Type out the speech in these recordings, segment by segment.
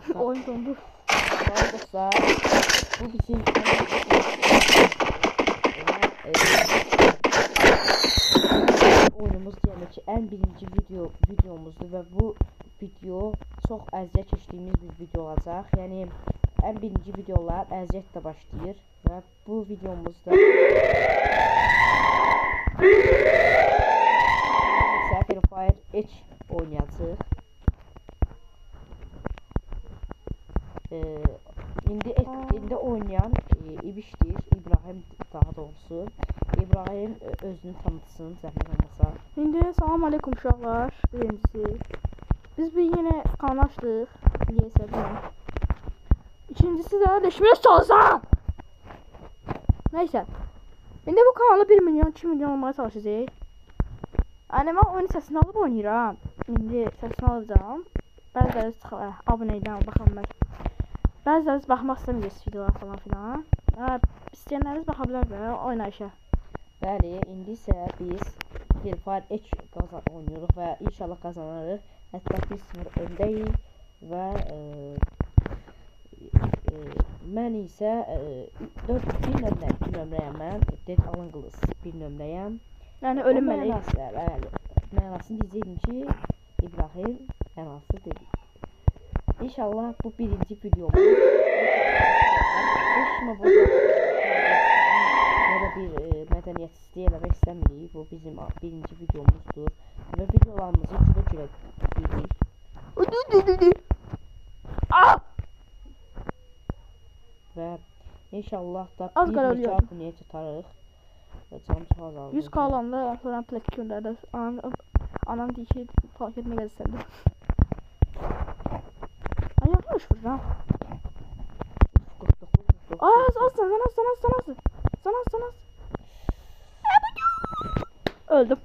Oyun dondu. Dostlar, bu bizim oyunumuz diyelim ki en birinci videomuzdur ve bu video çok əziyyət keçdiyimiz bir video olacaq. Yəni en birinci videolar əziyyətlə başlayır və bu videomuzda Free Fire H oynayacağıq. İndi oynayan İbişdir, İbrahim daha doğrusu. İbrahim özünü tanıtsın, zəhmət olmasa. İndi salam aleyküm uşaqlar. Birincisi biz bir yine kanal açdıq. Niyəsə bilmirəm. İkincisi də leşmir çalışan. Neyse. İndi bu kanalı 1 milyon 2 milyon olmaya çalışacağıq. Yəni mən oyun səsini alıb oynayıram. İndi səsini alacağım. Bəziləri çıxır, abunədən baxın mən. Bəziləriniz baxmaq istəmirsiniz videolara falan filan. İstəyənləriniz baxa bilər də oynayışa. Bəli, indi isə biz Free Fire H oynayırıq və inşallah qazanırıq. Hətta 1-0 öndəyik və mən isə 1 nömrəyəm mən. Dead Alınqılız 1 nömrəyəm. Yəni ölüm mələk. Mənasını deyəcəyim ki, İbrahim mənası dedi. İnşallah bu birinci videomuz. Heç bu ya da bir mədəniyyətsizlik eləmək istəmirik. Bu bizim birinci videomuzdur və videolarımızı gülə-gülə deyirik. Və inşallah da bir neçə abunəyə çatarıq. Canım çox azaldı. 100 kalanda falan plak göndərdi. Anam deyir ki, fark etmə gəzsəndə. Ayaqmış buradan. Sana. Öldüm.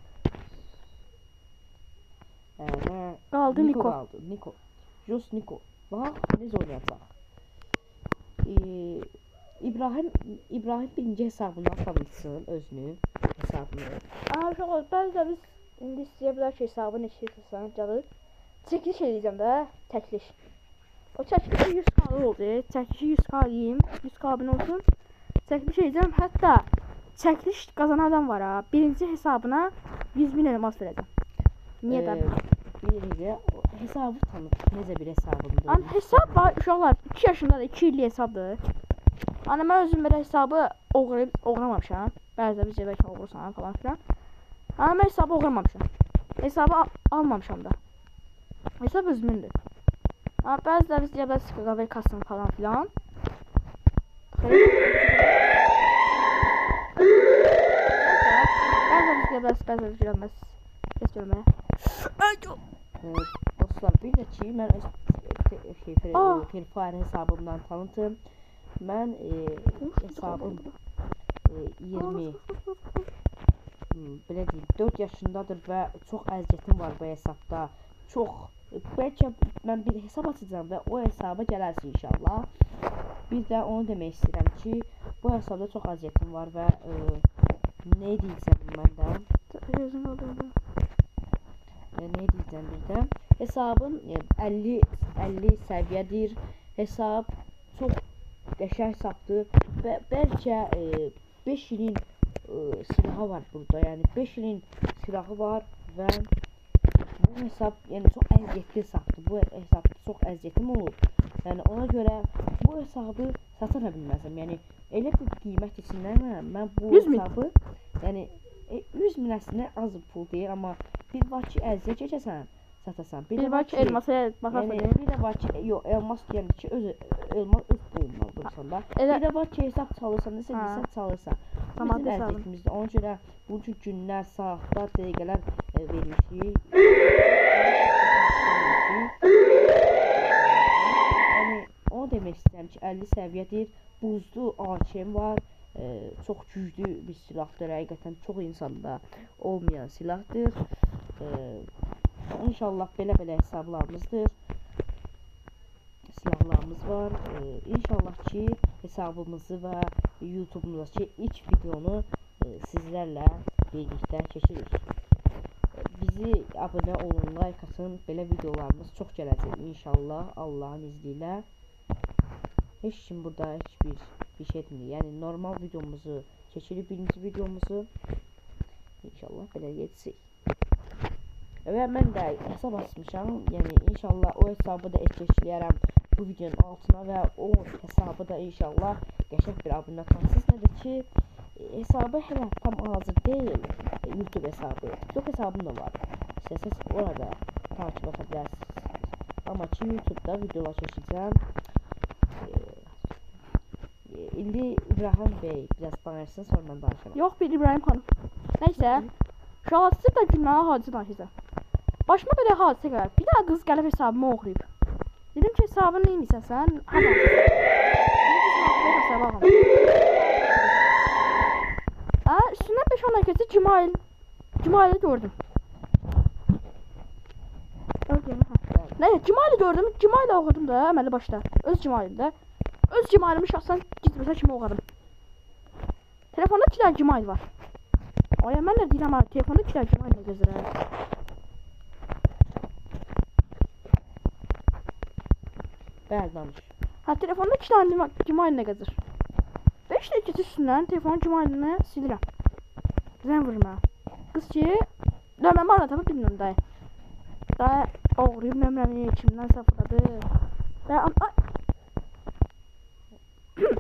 Qaldı Niko. Just Niko. Bax, biz oynayacaq. İbrahim birinci hesabından tanıtsın özünü, hesabını. Uşaqlar, bəzən biz indi istəyə bilər ki, hesabı neçə hesabını gəlir. Çəkiliş edəcəm də, çəkiliş. O çəkilişi 100k oldu. Çəkilişi 100k eləyim, 100k abunə olsun. Çəkiliş edəcəm, hətta çəkiliş qazanan adam var ha. Birinci hesabına 100.000 elmas verəcəm. Niyə də? Birinci hesabı tanıt, necə bir hesabındır? Hesab var, uşaqlar 2 yaşındadır, 2 illik hesabdır. Mən özüm belə hesabı oğramamışam. Bəzən biz bəlkə oğursan falan filan. Mən hesabı oğramamışam. Hesabı almamışam da. Hesab özümündür. Bəziləri biz deyə bilər sıxıqavər kasın falan filan. Bəziləri biz deyə bilər bəziləri görməz. Kes görməyə. Dostlar, bir də ki, mən Free Fire hesabımdan tanıtım. Mən hesabım 20 belə deyim 4 yaşındadır və çox əziyyətim var bu hesabda. Bəlkə mən bir hesab açacağım və o hesaba gələrsin inşallah. Bir də onu demək istəyirəm ki, bu hesabda çox əziyyətim var və nə deyəcəm məndən? Ne diyeceğim birden? Hesabım 50 səviyyədir. Hesab çox qəşəng hesabdır. Bəlkə 5 ilin silahı var burada. Yəni 5 ilin silahı var və bu hesab yəni çox əziyyətli hesabdır. Bu hesabda çox əziyyətim olub. Yəni ona görə bu hesabı satana bilməzəm. Yəni elə bir qiymət içindən mən bu hesabı yəni 100.000 əslində az pul deyil, amma bir var ki əziyyət çəkəsən, satasan. Bir var ki elmasa baxarsan. Bir də var ki, yox, elmas deyəndə ki elmas öz pulundan alırsan da. Bir də var ki hesab çalırsan, nəsə desən çalırsan. Bizim əziyyətimizdir. Ona görə bunun üçün günlər, saatlar, dəqiqələr vermişik. Yəni onu demək istəyirəm ki 50 səviyyədir. Buzlu AKM var. Çox güclü bir silahdır, həqiqətən çox insanda olmayan silahdır. İnşallah belə hesablarımızdır. Silahlarımız var. İnşallah ki hesabımızı və YouTube'umuzdaki ilk videonu sizlərlə birlikdə keçiririk. bizi abunə olun, like atın. Belə videolarımız çox gələcək inşallah Allahın izni ilə. Heç kim burada heç bir şey etmir. Yəni normal videomuzu çəkirik, birinci videomuzu inşallah belə geçsək. Və mən də hesab açmışam. Yəni inşallah o hesabı da eşləyərəm bu videonun altına və o hesabı da inşallah qəşəng bir abunə atarsınız. Nədir ki, hesabı hələ tam hazır deyil. YouTube hesabı, TikTok hesabım da var. İstəsəz orada takip edə bilərsiniz. Amma ki YouTube'da videolar çəkəcəm. İndi İbrahim Bey biraz danışsın, sonra mən danışıram. Yox, bir İbrahim xanım. Nəysə, şahsız da gülməli hadisə danışacağım. Başıma belə hadisə gəlir. Bir daha qız gəlib hesabımı oxuyub. Dedim ki, hesabını neyinsən sən? Üstündən 5-10 dakikası Cumali gördüm. Neyse, Cumali gördüm. Cumali oxudum da əməli başda. Öz Cumalimdə. Öz Cumalimi şahsən gizləsə kimi oxudum. Telefonda 2 dənə Cumali var. Oya mən də deyirəm ha, telefonda 2 dənə Cumali gəzirəm. Bəli, danış. Ha, telefonda 2 dənə Cumali gəzir. 5 dəqiqə üstündən telefonun Cumalini silirəm. Zəng vurur mənə. Qız ki, mən bana tapıb bilmirəm dayı. Dayı oğruyub nömrəmi kimdən saxladı.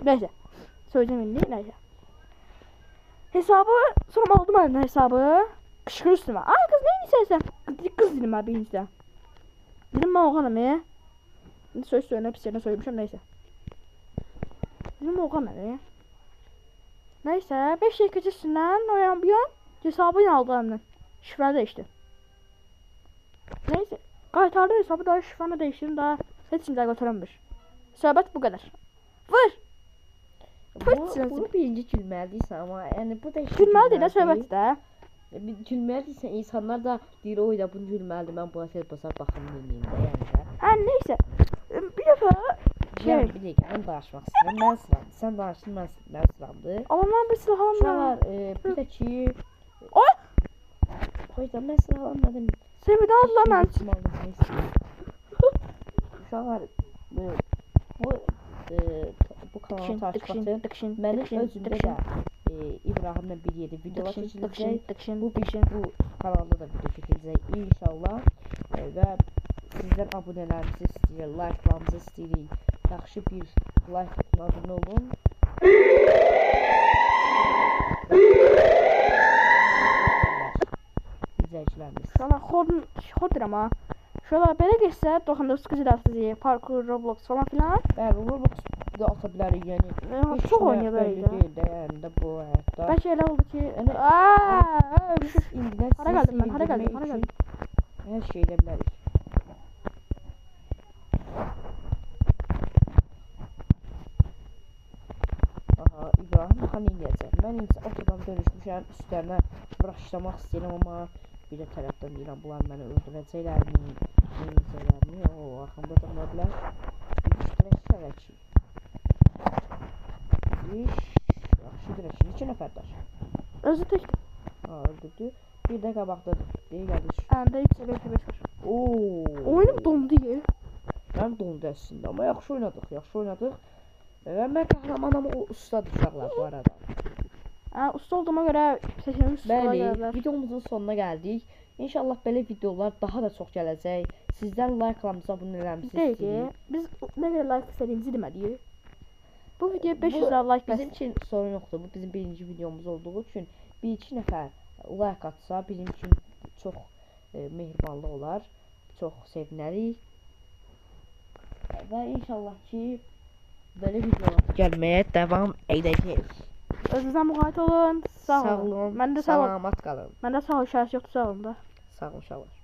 Neyse. Söyleyeceğim indi. Neyse. Hesabı sonra aldım elimden hesabı. Qışqır üstüme. Ay kız neyin istersen? Kız dedim ben birincide. Dedim ben oğanım ya. Söz söyleyene pis yerine söylemişim neyse. Dedim oğanım. Neyse 5 dakika üstünden oyan bir an hesabı aldı elimden. Şifre değişti. Neyse. Qaytardı hesabı daha şifreni değiştirdim daha heç kimdə götürəmir. Söhbət bu qədər. Vur! Bunu birinci gülməlidirsən amma yəni bu da gülməlidir də söhbət də. Gülməlidirsən insanlar da deyir o da bunu gülməlidir mən buna tez basar baxım deyim də yəni də. Hə neysə. Bir dəfə bir dəqiqə mən danışmaq istəyirəm. Mən sıram. Sən danışdın mən sıramdır. Amma mən bir silahım var. Bir də ki Oy! Qoyda mən silahım dedim. Sevdə Allah mən. Uşaqlar bu kanalı takip atın. Mənim özümdə də İbrahimlə bir yerdə videolar çəkiləcək. Bu kanalda da video çəkiləcək inşallah. Və sizdən abunələrimizi istəyirik, like'larımızı istəyirik. Yaxşı bir like abunə olun. İzləyicilərimiz. Valla xod ama. Şöyle belə geçsə 99 iləsiz parkur, Roblox falan filan. Bəli, Roblox da ata bilərik yəni. Çox oynaya bilərik də. Deyil də yəni də bu həyatda. Bəlkə elə oldu ki, indidən hara gəldim mən, hara gəldim. Hər şey edə bilərik. Aha, İbrahim xan eləyəcək. Mən indi ortadan dönüşmüşəm, üstlərinə raşlamaq istəyirəm amma bir də tərəfdən deyirəm, bunlar məni öldürəcəklərmi, neyəcəklərmi, o arxamda da nə bilər, işdirək ki. Yaxşıdır ki, neçə nəfərdir? Özü təkdir. Öldürdü, bir də qabaqdadır, deyil gəlir. Əndə 3-5 var. Oyunum dondu ya. Mənim dondu əslində, amma yaxşı oynadıq. Və mən qəhrəmanam o ustadır uşaqlar bu arada. Usta olduğuma görə seçilmiş ustalar gəlirlər. Bəli, videomuzun sonuna gəldik. İnşallah belə videolar daha da çox gələcək. Sizdən like-larımıza abunələrimizi istəyirik. Biz nə qədər like istədiyimizi deməliyik. Bu videoya 500 like bəs. Bizim üçün sorun yoxdur. Bu bizim birinci videomuz olduğu üçün bir-iki nəfər like atsa bizim üçün çox mehribanlı olar. Çox sevinərik. Və inşallah ki belə videolar gəlməyə davam edəcəyik. Özünüzə müğayət olun. Sağ olun. Mən də Mən də sağ olun. salamat qalın. Məndə sağ ol şəhəs yoxdur, sağ olun da. Sağ olun uşaqlar.